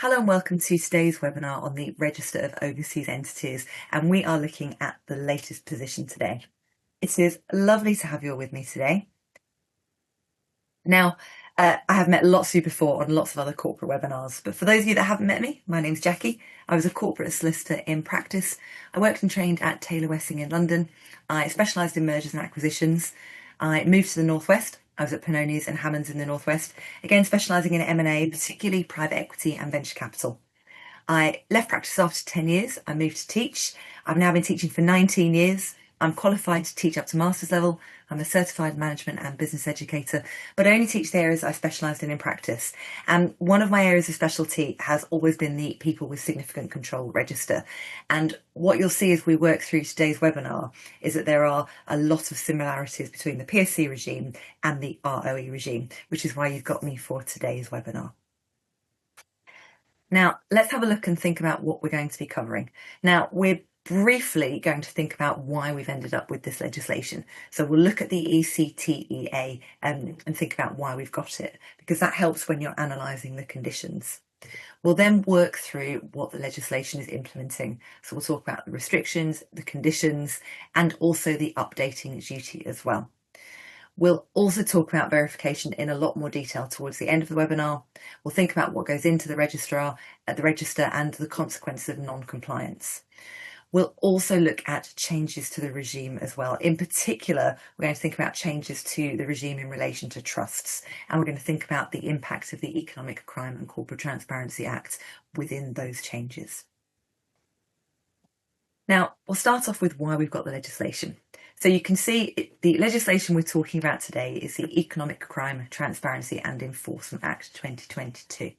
Hello and welcome to today's webinar on the Register of Overseas Entities, and we are looking at the latest position today. It is lovely to have you all with me today. Now, I have met lots of you before on lots of other corporate webinars, but for those of you that haven't met me, my name's Jackie. I was a corporate solicitor in practice. I worked and trained at Taylor Wessing in London. I specialised in mergers and acquisitions. I moved to the Northwest. I was at Pannoni's and Hammonds in the Northwest, again specialising in M&A, particularly private equity and venture capital. I left practice after 10 years. I moved to teach. I've now been teaching for 19 years. I'm qualified to teach up to master's level. I'm a certified management and business educator, but I only teach the areas I specialised in practice. And one of my areas of specialty has always been the people with significant control register. And what you'll see as we work through today's webinar is that there are a lot of similarities between the PSC regime and the ROE regime, which is why you've got me for today's webinar. Now, let's have a look and think about what we're going to be covering. Now, we're briefly going to think about why we've ended up with this legislation. So we'll look at the ECTEA and think about why we've got it, because that helps when you're analysing the conditions. We'll then work through what the legislation is implementing. So we'll talk about the restrictions, the conditions, and also the updating duty as well. We'll also talk about verification in a lot more detail towards the end of the webinar. We'll think about what goes into the register and the consequences of non-compliance. We'll also look at changes to the regime as well. In particular, we're going to think about changes to the regime in relation to trusts, and we're going to think about the impact of the Economic Crime and Corporate Transparency Act within those changes. Now, we'll start off with why we've got the legislation. So you can see the legislation we're talking about today is the Economic Crime, Transparency and Enforcement Act 2022.